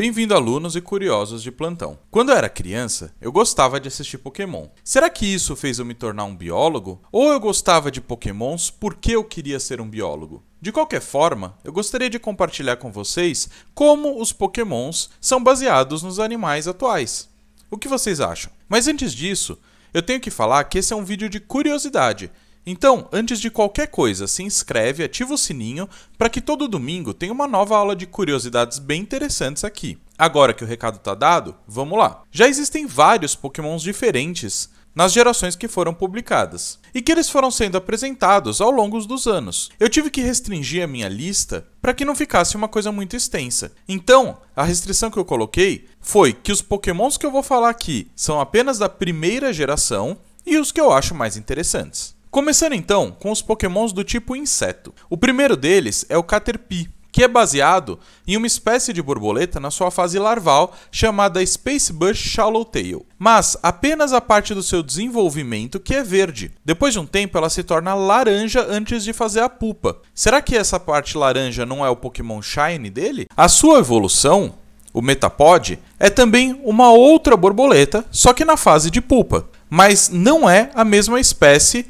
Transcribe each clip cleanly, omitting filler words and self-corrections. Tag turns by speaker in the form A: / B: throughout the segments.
A: Bem-vindo, alunos e curiosos de plantão. Quando eu era criança, eu gostava de assistir Pokémon. Será que isso fez eu me tornar um biólogo? Ou eu gostava de Pokémons porque eu queria ser um biólogo? De qualquer forma, eu gostaria de compartilhar com vocês como os Pokémons são baseados nos animais atuais. O que vocês acham? Mas antes disso, eu tenho que falar que esse é um vídeo de curiosidade. Então, antes de qualquer coisa, se inscreve, ativa o sininho para que todo domingo tenha uma nova aula de curiosidades bem interessantes aqui. Agora que o recado está dado, vamos lá. Já existem vários Pokémons diferentes nas gerações que foram publicadas e que eles foram sendo apresentados ao longo dos anos. Eu tive que restringir a minha lista para que não ficasse uma coisa muito extensa. Então, a restrição que eu coloquei foi que os Pokémons que eu vou falar aqui são apenas da primeira geração e os que eu acho mais interessantes. Começando então com os Pokémons do tipo inseto. O primeiro deles é o Caterpie, que é baseado em uma espécie de borboleta na sua fase larval chamada Space Bush Shallowtail, mas apenas a parte do seu desenvolvimento que é verde. Depois de um tempo ela se torna laranja antes de fazer a pupa. Será que essa parte laranja não é o Pokémon Shiny dele? A sua evolução, o Metapod, é também uma outra borboleta, só que na fase de pupa, mas não é a mesma espécie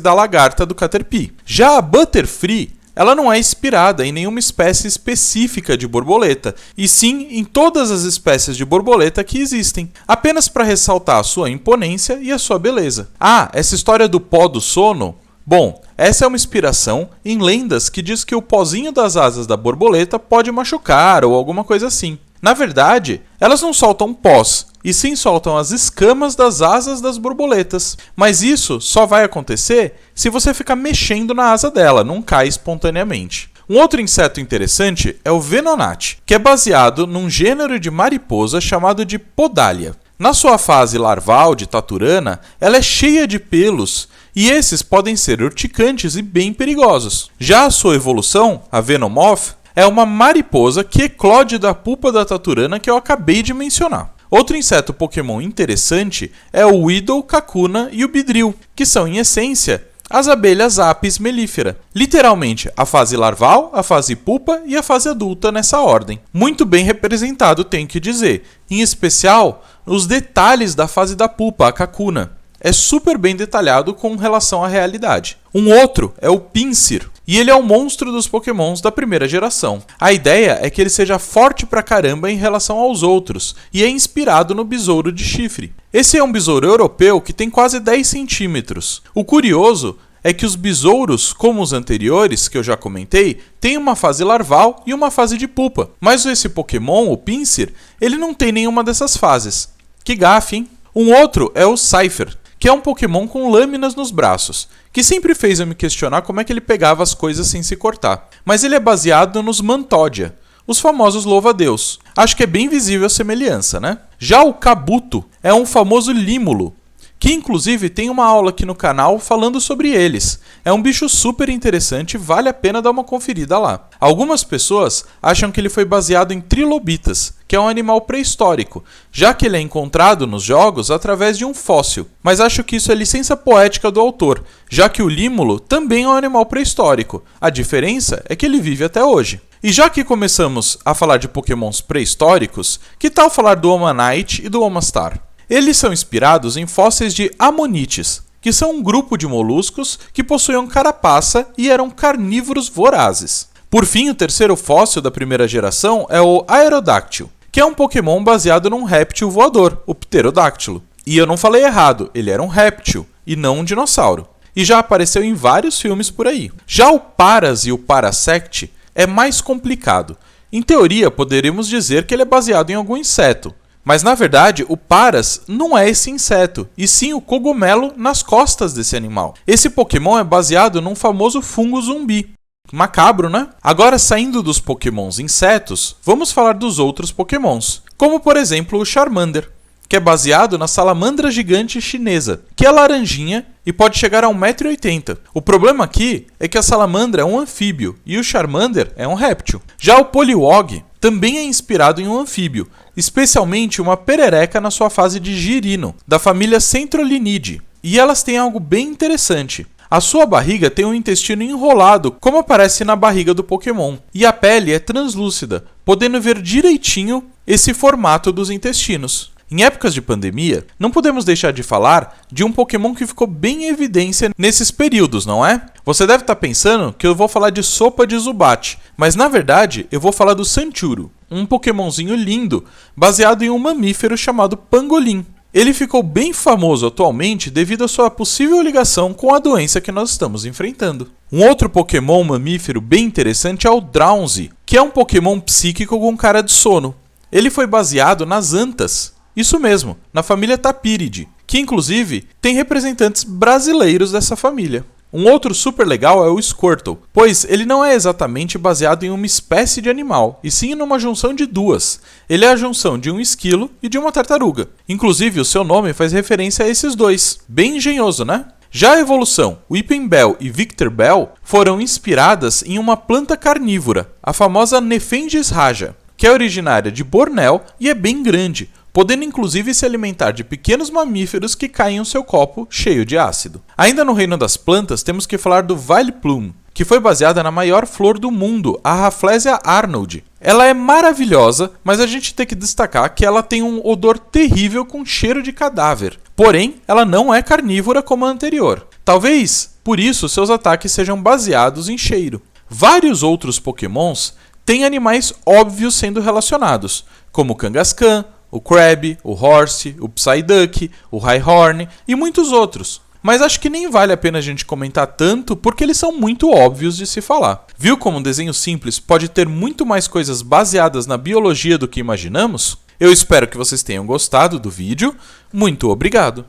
A: da lagarta do Caterpie. Já a Butterfree, ela não é inspirada em nenhuma espécie específica de borboleta, e sim em todas as espécies de borboleta que existem, apenas para ressaltar a sua imponência e a sua beleza. Ah, essa história do pó do sono? Bom, essa é uma inspiração em lendas que diz que o pozinho das asas da borboleta pode machucar ou alguma coisa assim. Na verdade, elas não soltam pós, e sim soltam as escamas das asas das borboletas. Mas isso só vai acontecer se você ficar mexendo na asa dela, não cai espontaneamente. Um outro inseto interessante é o Venonat, que é baseado num gênero de mariposa chamado de Podalia. Na sua fase larval de taturana, ela é cheia de pelos, e esses podem ser urticantes e bem perigosos. Já a sua evolução, a Venomoth, é uma mariposa que eclode da pupa da taturana que eu acabei de mencionar. Outro inseto Pokémon interessante é o Weedle, Kakuna e o Beedrill, que são, em essência, as abelhas Apis mellifera. Literalmente, a fase larval, a fase pupa e a fase adulta nessa ordem. Muito bem representado, tenho que dizer. Em especial, os detalhes da fase da pupa, a Kakuna. É super bem detalhado com relação à realidade. Um outro é o Pinsir, e ele é o monstro dos Pokémons da primeira geração. A ideia é que ele seja forte pra caramba em relação aos outros, e é inspirado no besouro de chifre. Esse é um besouro europeu que tem quase 10 centímetros. O curioso é que os besouros, como os anteriores, que eu já comentei, têm uma fase larval e uma fase de pupa. Mas esse Pokémon, o Pinsir, ele não tem nenhuma dessas fases. Que gafe, hein? Um outro é o Cypher, que é um Pokémon com lâminas nos braços, que sempre fez eu me questionar como é que ele pegava as coisas sem se cortar. Mas ele é baseado nos Mantódia, os famosos louva-a-Deus. Acho que é bem visível a semelhança, né? Já o Kabuto é um famoso límulo, que inclusive tem uma aula aqui no canal falando sobre eles. É um bicho super interessante e vale a pena dar uma conferida lá. Algumas pessoas acham que ele foi baseado em trilobitas, que é um animal pré-histórico, já que ele é encontrado nos jogos através de um fóssil. Mas acho que isso é licença poética do autor, já que o límulo também é um animal pré-histórico. A diferença é que ele vive até hoje. E já que começamos a falar de Pokémons pré-históricos, que tal falar do Omanite e do Omastar? Eles são inspirados em fósseis de Ammonites, que são um grupo de moluscos que possuíam carapaça e eram carnívoros vorazes. Por fim, o terceiro fóssil da primeira geração é o Aerodactyl, que é um Pokémon baseado num réptil voador, o Pterodáctilo. E eu não falei errado, ele era um réptil e não um dinossauro. E já apareceu em vários filmes por aí. Já o Paras e o Parasect é mais complicado. Em teoria, poderíamos dizer que ele é baseado em algum inseto. Mas na verdade, o Paras não é esse inseto, e sim o cogumelo nas costas desse animal. Esse Pokémon é baseado num famoso fungo zumbi. Macabro, né? Agora, saindo dos Pokémons insetos, vamos falar dos outros Pokémons, como por exemplo o Charmander, que é baseado na salamandra gigante chinesa, que é laranjinha e pode chegar a 1,80 m. O problema aqui é que a salamandra é um anfíbio e o Charmander é um réptil. Já o Poliwag também é inspirado em um anfíbio, especialmente uma perereca na sua fase de girino, da família Centrolinidae. E elas têm algo bem interessante. A sua barriga tem um intestino enrolado, como aparece na barriga do Pokémon, e a pele é translúcida, podendo ver direitinho esse formato dos intestinos. Em épocas de pandemia, não podemos deixar de falar de um Pokémon que ficou bem em evidência nesses períodos, não é? Você deve estar pensando que eu vou falar de sopa de Zubat, mas na verdade eu vou falar do Sandshrew, um Pokémonzinho lindo, baseado em um mamífero chamado Pangolim. Ele ficou bem famoso atualmente devido à sua possível ligação com a doença que nós estamos enfrentando. Um outro Pokémon mamífero bem interessante é o Drowzee, que é um Pokémon psíquico com cara de sono. Ele foi baseado nas antas, isso mesmo, na família Tapiridae, que inclusive tem representantes brasileiros dessa família. Um outro super legal é o Squirtle, pois ele não é exatamente baseado em uma espécie de animal, e sim numa junção de duas. Ele é a junção de um esquilo e de uma tartaruga. Inclusive, o seu nome faz referência a esses dois. Bem engenhoso, né? Já a evolução, Weepinbell e Victreebel foram inspiradas em uma planta carnívora, a famosa Nefendis raja, que é originária de Bornéu e é bem grande, podendo inclusive se alimentar de pequenos mamíferos que caem em seu copo cheio de ácido. Ainda no reino das plantas, temos que falar do Vileplume, que foi baseada na maior flor do mundo, a Rafflesia arnold. Ela é maravilhosa, mas a gente tem que destacar que ela tem um odor terrível com cheiro de cadáver. Porém, ela não é carnívora como a anterior. Talvez, por isso, seus ataques sejam baseados em cheiro. Vários outros Pokémons têm animais óbvios sendo relacionados, como o Kangaskhan, o Crabbe, o Horse, o Psyduck, o Rhyhorn e muitos outros. Mas acho que nem vale a pena a gente comentar tanto porque eles são muito óbvios de se falar. Viu como um desenho simples pode ter muito mais coisas baseadas na biologia do que imaginamos? Eu espero que vocês tenham gostado do vídeo. Muito obrigado!